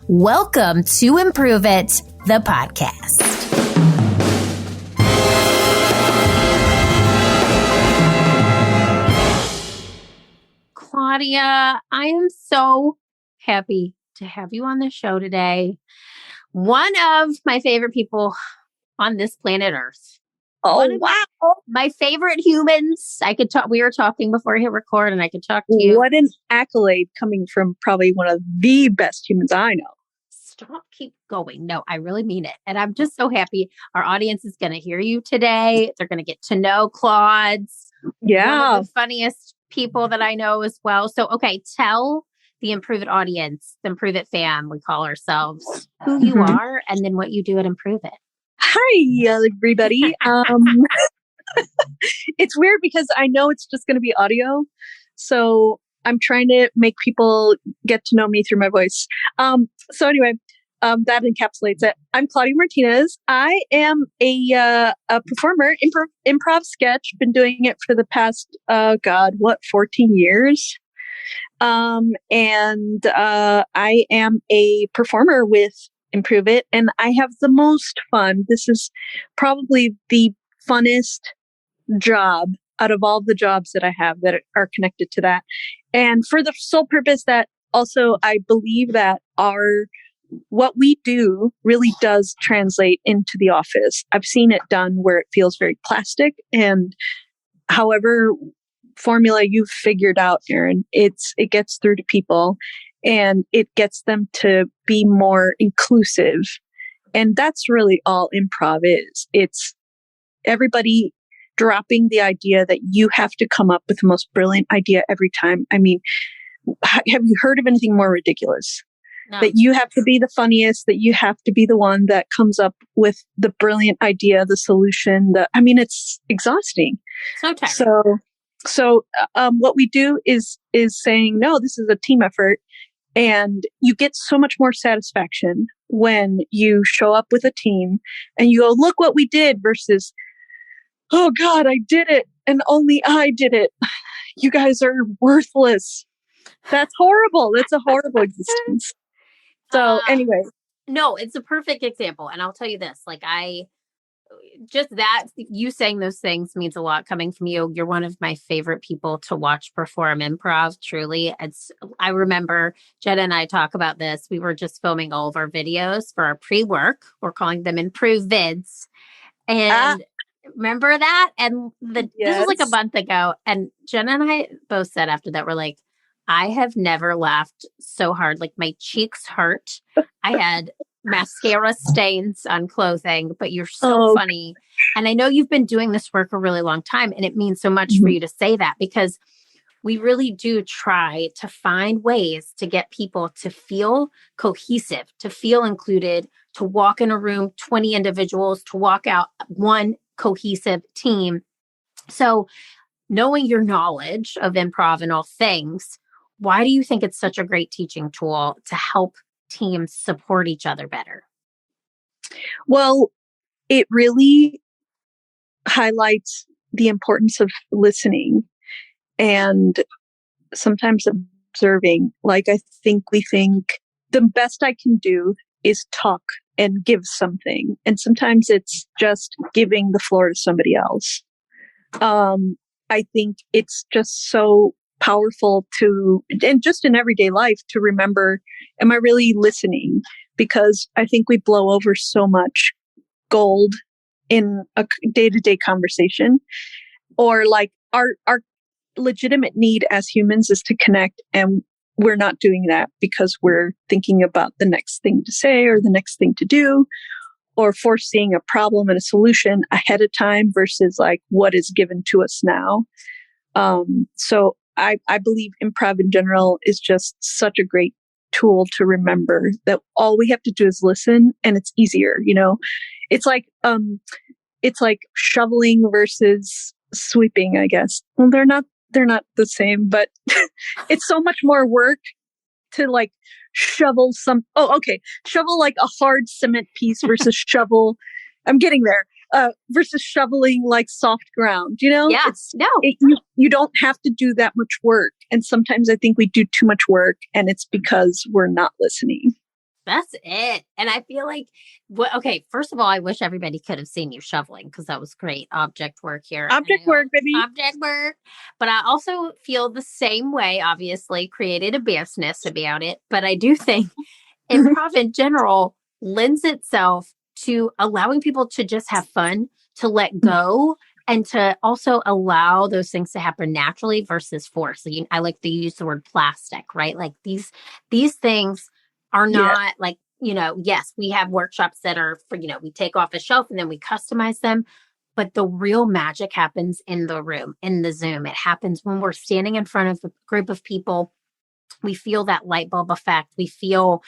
Welcome to Improve It, the podcast. Claudia, I am so happy to have you on the show today. One of my favorite people on this planet Earth. Oh, wow. My favorite humans. I could talk. We were talking before I hit record and I could talk to you. What an accolade coming from probably one of the best humans I know. Stop, keep going. No, I really mean it. And I'm just so happy. Our audience is going to hear you today. They're going to get to know Claude's. Yeah. One of the funniest people that I know as well. So, okay, tell the Improve It audience, the Improve It fam, we call ourselves, who you are and then what you do at Improve It. Hi, everybody. It's weird because I know it's just going to be audio. So I'm trying to make people get to know me through my voice. So anyway, that encapsulates it. I'm Claudia Martinez. I am a performer, improv sketch. Been doing it for the past, 14 years. And I am a performer with Improve It, and I have the most fun. This is probably the funnest job out of all the jobs that I have that are connected to that. And for the sole purpose that also I believe that what we do really does translate into the office. I've seen it done where it feels very plastic, and however formula you've figured out, Erin, it gets through to people. And it gets them to be more inclusive. And that's really all improv is. It's everybody dropping the idea that you have to come up with the most brilliant idea every time. I mean, have you heard of anything more ridiculous? No. That you have to be the funniest, that you have to be the one that comes up with the brilliant idea, the solution. It's exhausting. So tiring. So what we do is saying, no, this is a team effort. And you get so much more satisfaction when you show up with a team and you go, look what we did versus, oh God, I did it. And only I did it. You guys are worthless. That's horrible. That's a horrible existence. So anyway. No, it's a perfect example. And I'll tell you this, you saying those things means a lot coming from you. You're one of my favorite people to watch perform improv. Truly. I remember Jenna and I talk about this. We were just filming all of our videos for our pre-work. We're calling them Improve Vids. And remember that? And this was like a month ago. And Jenna and I both said after that, we're like, I have never laughed so hard. Like my cheeks hurt. I had mascara stains on clothing, but you're so funny. And I know you've been doing this work a really long time, and it means so much for you to say that, because we really do try to find ways to get people to feel cohesive, to feel included, to walk in a room, 20 individuals, to walk out one cohesive team. So knowing your knowledge of improv and all things, why do you think it's such a great teaching tool to help teams support each other better? Well, it really highlights the importance of listening and sometimes observing. Like, I think we think the best I can do is talk and give something. And sometimes it's just giving the floor to somebody else. I think it's just so powerful and just in everyday life to remember, am I really listening? Because I think we blow over so much gold in a day-to-day conversation, or like our legitimate need as humans is to connect, and we're not doing that because we're thinking about the next thing to say or the next thing to do, or foreseeing a problem and a solution ahead of time versus like what is given to us now. So I believe improv in general is just such a great tool to remember that all we have to do is listen, and it's easier. It's like shoveling versus sweeping, I guess. Well, they're not the same, but it's so much more work to like shovel shovel like a hard cement piece versus shovel. I'm getting there. Versus shoveling like soft ground, Yeah, you don't have to do that much work. And sometimes I think we do too much work, and it's because we're not listening. That's it. And I feel like, okay, first of all, I wish everybody could have seen you shoveling because that was great object work here. Object work, baby. Object work. But I also feel the same way, obviously, created a business about it. But I do think improv in general lends itself to allowing people to just have fun, to let go, and to also allow those things to happen naturally versus force. So I like to use the word plastic, right? Like these things are not like, yes, we have workshops that are for, we take off a shelf and then we customize them. But the real magic happens in the room, in the Zoom. It happens when we're standing in front of a group of people. We feel that light bulb effect. You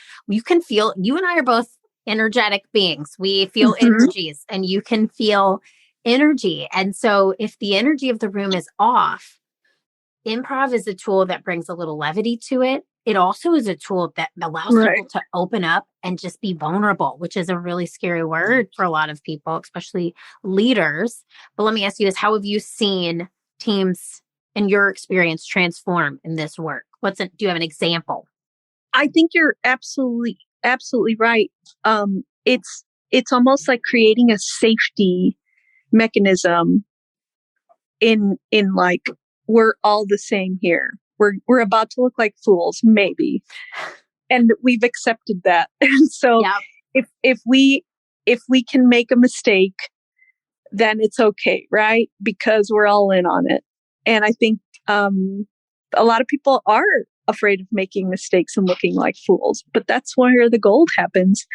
can feel, you and I are both energetic beings. We feel energies and you can feel energy. And so if the energy of the room is off, improv is a tool that brings a little levity to it. It also is a tool that allows people to open up and just be vulnerable, which is a really scary word for a lot of people, especially leaders. But let me ask you this. How have you seen teams in your experience transform in this work? Do you have an example? I think you're absolutely right. It's almost like creating a safety mechanism in like, we're all the same here. We're about to look like fools, maybe. And we've accepted that. And so if we can make a mistake, then it's okay, right? Because we're all in on it. And I think a lot of people are afraid of making mistakes and looking like fools, but that's where the gold happens.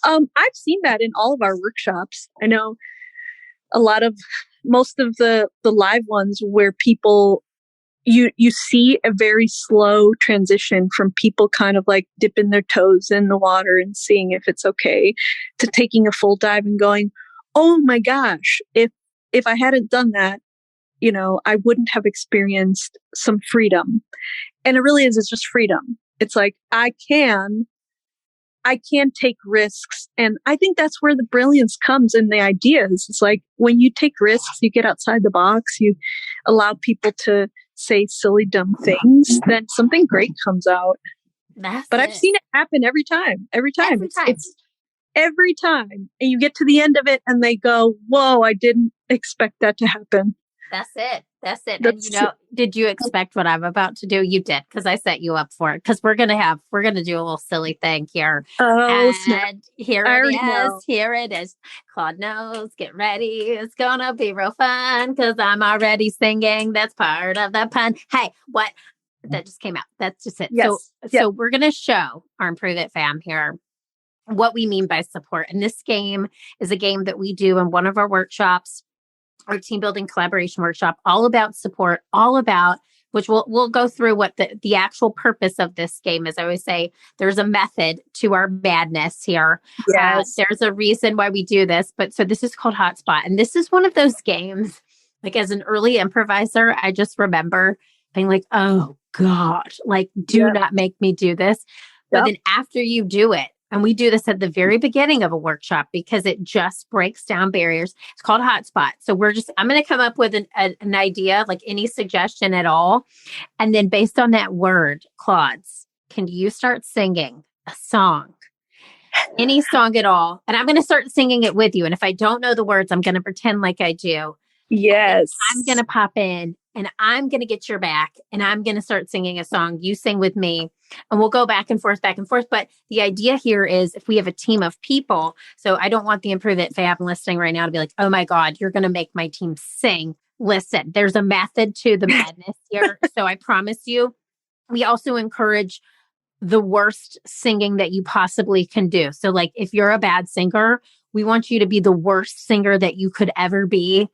I've seen that in all of our workshops. I know most of the live ones where people, you see a very slow transition from people kind of like dipping their toes in the water and seeing if it's okay, to taking a full dive and going, oh my gosh, if I hadn't done that, I wouldn't have experienced some freedom. And it really is, it's just freedom. It's like, I can take risks. And I think that's where the brilliance comes in the ideas. It's like, when you take risks, you get outside the box, you allow people to say silly, dumb things, then something great comes out. I've seen it happen every time. It's every time. And you get to the end of it and they go, whoa, I didn't expect that to happen. That's it. And did you expect what I'm about to do? You did, because I set you up for it. Because we're gonna do a little silly thing here. Oh, and here it is. Here it is. Claude knows. Get ready. It's gonna be real fun because I'm already singing. That's part of the pun. Hey, what? That just came out. That's just it. Yes. So we're gonna show our Improve It fam here what we mean by support. And this game is a game that we do in one of our workshops, our team building collaboration workshop, all about support, all about, which we'll go through what the actual purpose of this game is. I always say there's a method to our madness here. Yes. There's a reason why we do this. But so this is called Hotspot. And this is one of those games, like as an early improviser, I just remember being like, oh God, like do not make me do this. But then after you do it, and we do this at the very beginning of a workshop because it just breaks down barriers. It's called Hotspot. So I'm going to come up with an idea, like any suggestion at all. And then based on that word, Claude's, can you start singing a song? Any song at all. And I'm going to start singing it with you. And if I don't know the words, I'm going to pretend like I do. Yes. I'm going to pop in and I'm going to get your back and I'm going to start singing a song. You sing with me and we'll go back and forth. But the idea here is if we have a team of people, so I don't want the Improve It fam listening right now to be like, oh my God, you're going to make my team sing. Listen, there's a method to the madness here. So I promise you, we also encourage the worst singing that you possibly can do. So like if you're a bad singer, we want you to be the worst singer that you could ever be.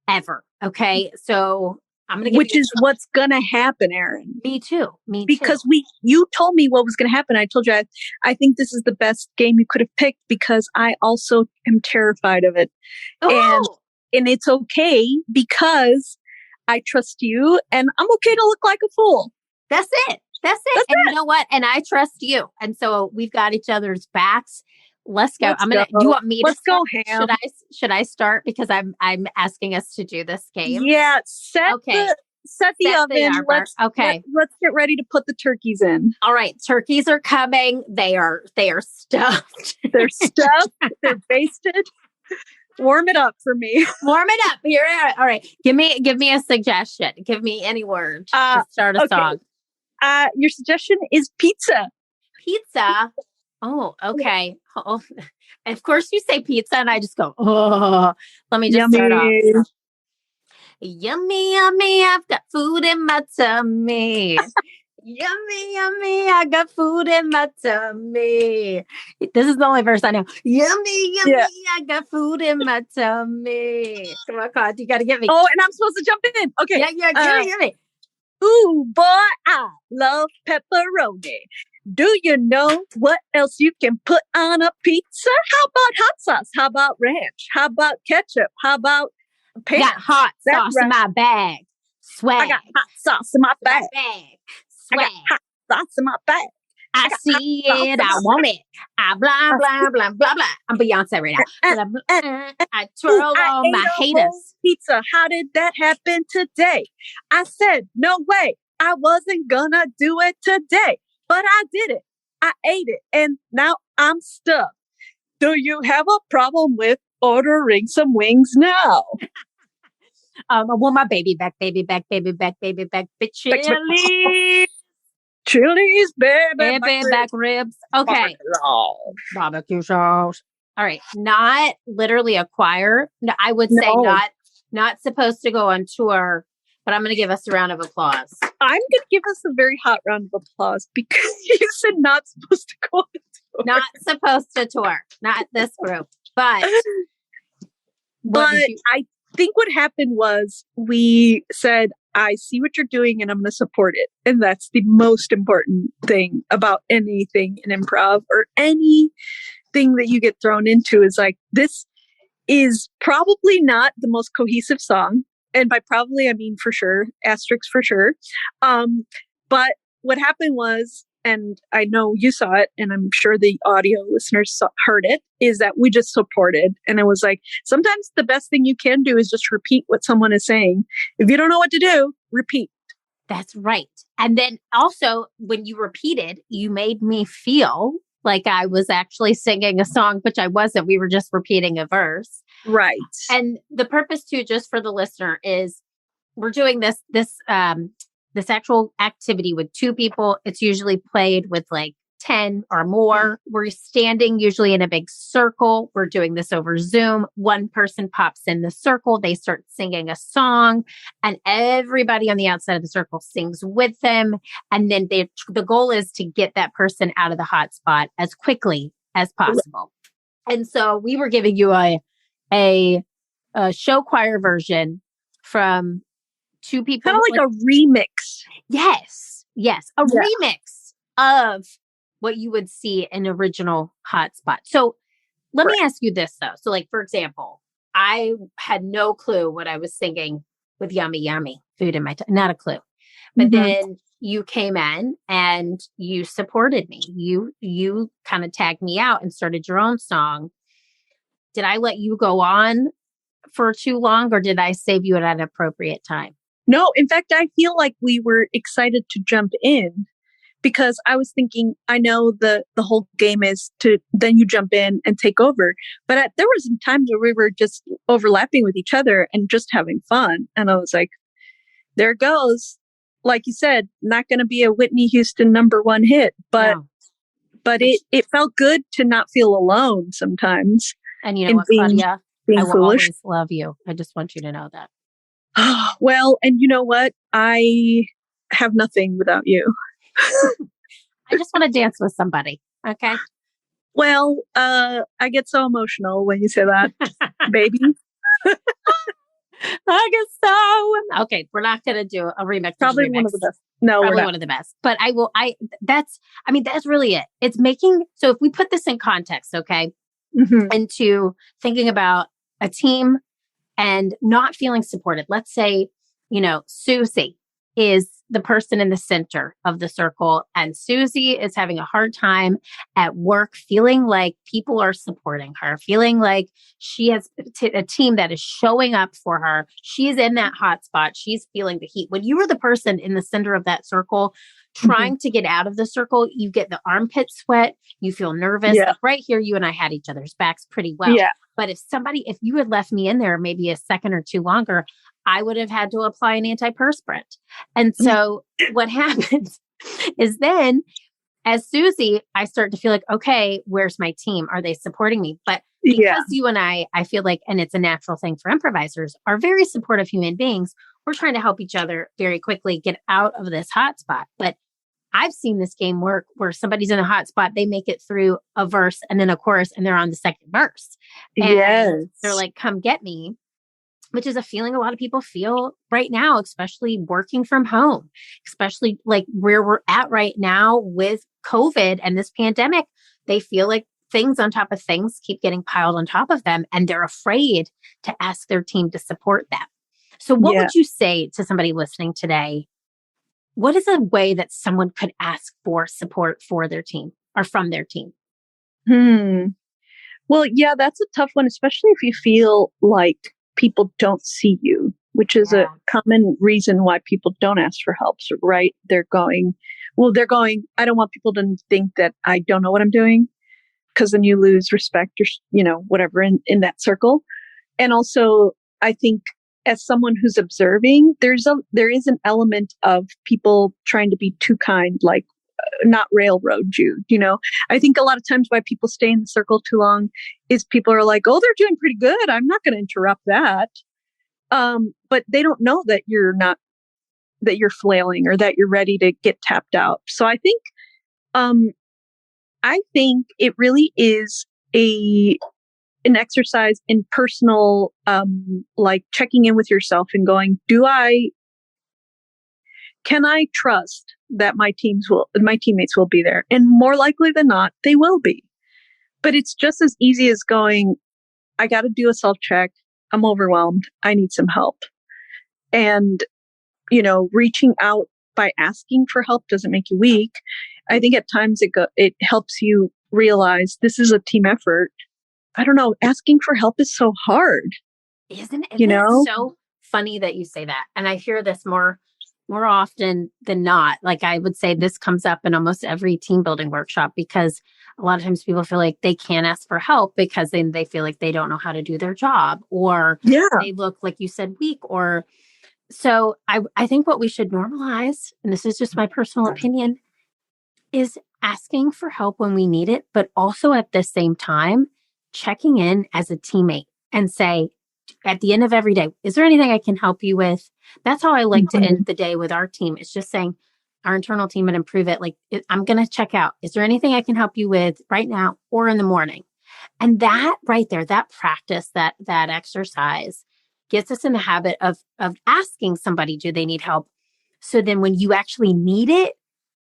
Ever. Okay. So I'm going to Which is what's going to happen, Erin. Me too. Because you told me what was going to happen. I told you, I think this is the best game you could have picked because I also am terrified of it. Oh. And it's okay because I trust you and I'm okay to look like a fool. That's it. And you know what? And I trust you. And so we've got each other's backs. Let's go. Do you want me to start? Go, Ham. Should I start because I'm asking us to do this game? Yeah, set the oven. Okay. Let's get ready to put the turkeys in. All right. Turkeys are coming. They are stuffed. They're stuffed. They're basted. Warm it up for me. Warm it up. Here. All right. Give me a suggestion. Give me any word to start a song. Your suggestion is pizza. Pizza. Oh, okay. Oh, of course you say pizza, and I just go, oh. Let me just start off. Yummy, yummy, I've got food in my tummy. Yummy, yummy, I got food in my tummy. This is the only verse I know. Yummy, yummy, I got food in my tummy. Come on, Claude, you got to get me. Oh, and I'm supposed to jump in. Okay. Yeah, give me. Ooh, boy, I love pepperoni. Do you know what else you can put on a pizza? How about hot sauce? How about ranch? How about ketchup? How about pants? Got hot sauce in my bag. Swag. I got hot sauce in my bag. Swag. I got hot sauce in my bag. I see it. I want it. I blah, blah, blah, blah, blah. I'm Beyonce right now. I twirl on my haters. Pizza. How did that happen today? I said, no way. I wasn't gonna do it today. But I did it. I ate it. And now I'm stuffed. Do you have a problem with ordering some wings now? I want my baby back. Chilies, baby back ribs. Okay. Barbecue sauce. All right. Not literally a choir. No, I would say not supposed to go on tour, but I'm going to give us a round of applause. I'm going to give us a very hot round of applause because you said not supposed to go on tour. Not supposed to tour. Not this group. But I think what happened was we said, I see what you're doing and I'm going to support it. And that's the most important thing about anything in improv or anything that you get thrown into is like, this is probably not the most cohesive song. And by probably, I mean for sure, asterisk for sure. But what happened was, and I know you saw it, and I'm sure the audio listeners heard it, is that we just supported. And it was like, sometimes the best thing you can do is just repeat what someone is saying. If you don't know what to do, repeat. That's right. And then also, when you repeated, you made me feel like I was actually singing a song, which I wasn't. We were just repeating a verse. Right. And the purpose too, just for the listener, is we're doing this actual activity with two people. It's usually played with like 10 or more. We're standing usually in a big circle. We're doing this over Zoom. One person pops in the circle. They start singing a song and everybody on the outside of the circle sings with them. And then the goal is to get that person out of the hot spot as quickly as possible. And so we were giving you a show choir version from two people. Kind of like a remix. Yes. A remix of what you would see in original hotspot. So let me ask you this though. So like, for example, I had no clue what I was singing with yummy, yummy food in my not a clue. But then you came in and you supported me. You kind of tagged me out and started your own song. Did I let you go on for too long or did I save you at an appropriate time? No, in fact, I feel like we were excited to jump in because I was thinking, I know the whole game is to then you jump in and take over. But there were some times where we were just overlapping with each other and just having fun. And I was like, there it goes. Like you said, not going to be a Whitney Houston #1 hit, but it felt good to not feel alone sometimes. And you know what, Claudia? I will always love you. I just want you to know that. Well, and you know what? I have nothing without you. I just want to dance with somebody. Okay. Well, I get so emotional when you say that, baby. I get so. Okay, we're not going to do a remix. Probably one of the best. No, probably one of the best. But that's really it. It's making, so if we put this in context, okay, into thinking about a team and not feeling supported. Let's say, Susie is the person in the center of the circle, and Susie is having a hard time at work, feeling like people are supporting her, feeling like she has a team that is showing up for her. She's in that hot spot. She's feeling the heat. When you are the person in the center of that circle, trying to get out of the circle, you get the armpit sweat, you feel nervous. Yeah. Like right here, you and I had each other's backs pretty well. Yeah. But if you had left me in there maybe a second or two longer, I would have had to apply an antiperspirant. And so what happens is then as Susie, I start to feel like, okay, where's my team? Are they supporting me? But because you and I feel like, and it's a natural thing for improvisers, are very supportive human beings, we're trying to help each other very quickly get out of this hot spot. But I've seen this game work where somebody's in a hot spot, they make it through a verse and then a chorus, and they're on the second verse. And they're like, come get me, which is a feeling a lot of people feel right now, especially working from home, especially like where we're at right now with COVID and this pandemic. They feel like things on top of things keep getting piled on top of them, and they're afraid to ask their team to support them. So what would you say to somebody listening today? What is a way that someone could ask for support for their team or from their team? Well, yeah, that's a tough one, especially if you feel like people don't see you, which is a common reason why people don't ask for help, right? They're going, I don't want people to think that I don't know what I'm doing, because then you lose respect or, whatever in that circle. And also, I think as someone who's observing, there is an element of people trying to be too kind, like not railroad you. I think a lot of times why people stay in the circle too long is people are like, oh, they're doing pretty good, I'm not going to interrupt that. But they don't know that you're flailing or that you're ready to get tapped out. So I think it really is an exercise in personal, like checking in with yourself and going, can I trust that my teammates will be there? And more likely than not, they will be. But it's just as easy as going, I got to do a self check. I'm overwhelmed. I need some help. And, reaching out by asking for help doesn't make you weak. I think at times it helps you realize this is a team effort. I don't know. Asking for help is so hard. Isn't it? It's so funny that you say that. And I hear this more often than not. Like I would say this comes up in almost every team building workshop, because a lot of times people feel like they can't ask for help because then they feel like they don't know how to do their job, or they look, like you said, weak. Or so I think what we should normalize, and this is just my personal opinion, is asking for help when we need it, but also at the same time, checking in as a teammate and say, at the end of every day, is there anything I can help you with? That's how I like to end the day with our team. It's just saying, our internal team at Improve It, like, I'm going to check out. Is there anything I can help you with right now or in the morning? And that right there, that practice, that exercise gets us in the habit of asking somebody, do they need help? So then when you actually need it,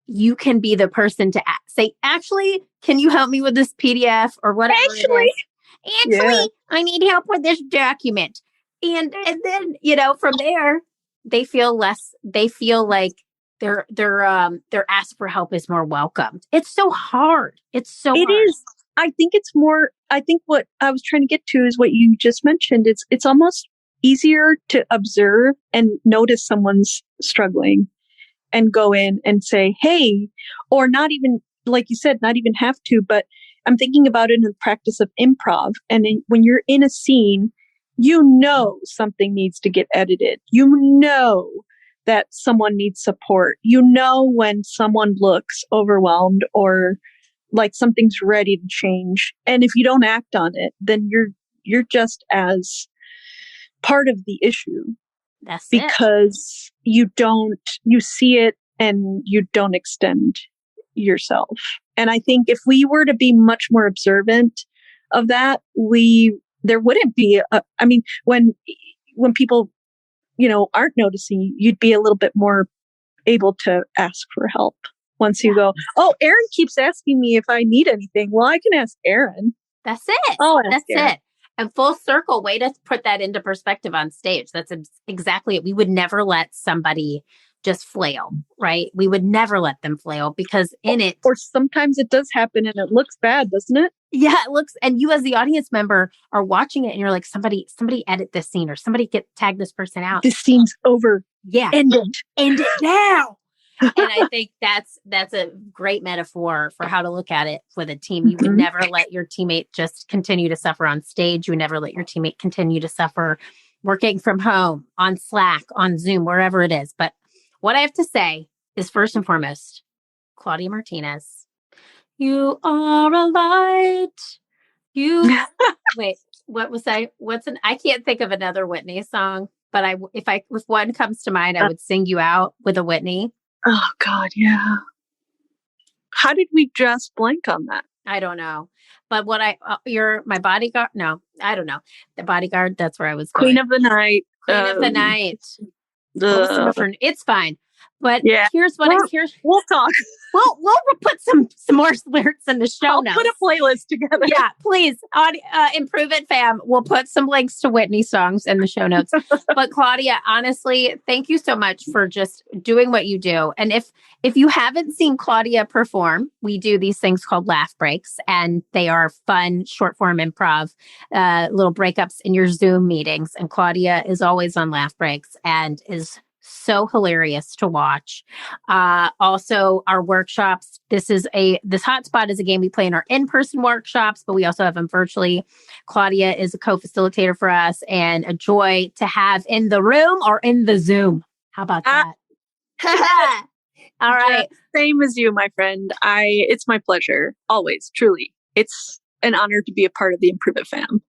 you can be the person to say, actually, can you help me with this PDF or whatever it is? Actually, I need help with this document. And then, from there, they feel like their ask for help is more welcomed. It's so hard. It is. I think what I was trying to get to is what you just mentioned. It's almost easier to observe and notice someone's struggling and go in and say, hey, or not even, like you said, not even have to, but I'm thinking about it in the practice of improv. And when you're in a scene, something needs to get edited. That someone needs support. When someone looks overwhelmed or like something's ready to change. And if you don't act on it, then you're just as part of the issue. That's because you see it and you don't extend yourself. And I think if we were to be much more observant of that, there wouldn't be when people, aren't noticing, you'd be a little bit more able to ask for help. Once you go, oh, Erin keeps asking me if I need anything. Well, I can ask Erin. That's it. That's it. And full circle, way to put that into perspective on stage. That's exactly it. We would never let somebody just flail, right? We would never let them flail because in it. Or sometimes it does happen and it looks bad, doesn't it? Yeah, it looks, and you as the audience member are watching it and you're like, somebody edit this scene or somebody tag this person out. This scene's over. Yeah. End it. End it now. And I think that's a great metaphor for how to look at it with a team. You would never let your teammate just continue to suffer on stage. You would never let your teammate continue to suffer working from home, on Slack, on Zoom, wherever it is. But what I have to say is, first and foremost, Claudia Martinez, you are a light. Wait, what was I? I can't think of another Whitney song, but if one comes to mind, I would sing you out with a Whitney. Oh God, yeah. How did we just blank on that? I don't know. But you're my bodyguard. No, I don't know. The Bodyguard. That's where I was going. Queen of the Night. Queen of the Night. It's fine. But here's what we'll talk. We'll put some more lyrics in the show notes. Put a playlist together. Yeah, please. Improve It fam. We'll put some links to Whitney songs in the show notes. But Claudia, honestly, thank you so much for just doing what you do. And if you haven't seen Claudia perform, we do these things called laugh breaks, and they are fun short form improv, little breakups in your Zoom meetings. And Claudia is always on laugh breaks and is so hilarious to watch. Also, our workshops. This hotspot is a game we play in our in-person workshops, but we also have them virtually. Claudia is a co-facilitator for us and a joy to have in the room or in the Zoom. How about that? All right. Same as you, my friend. It's my pleasure. Always, truly. It's an honor to be a part of the Improve It fam.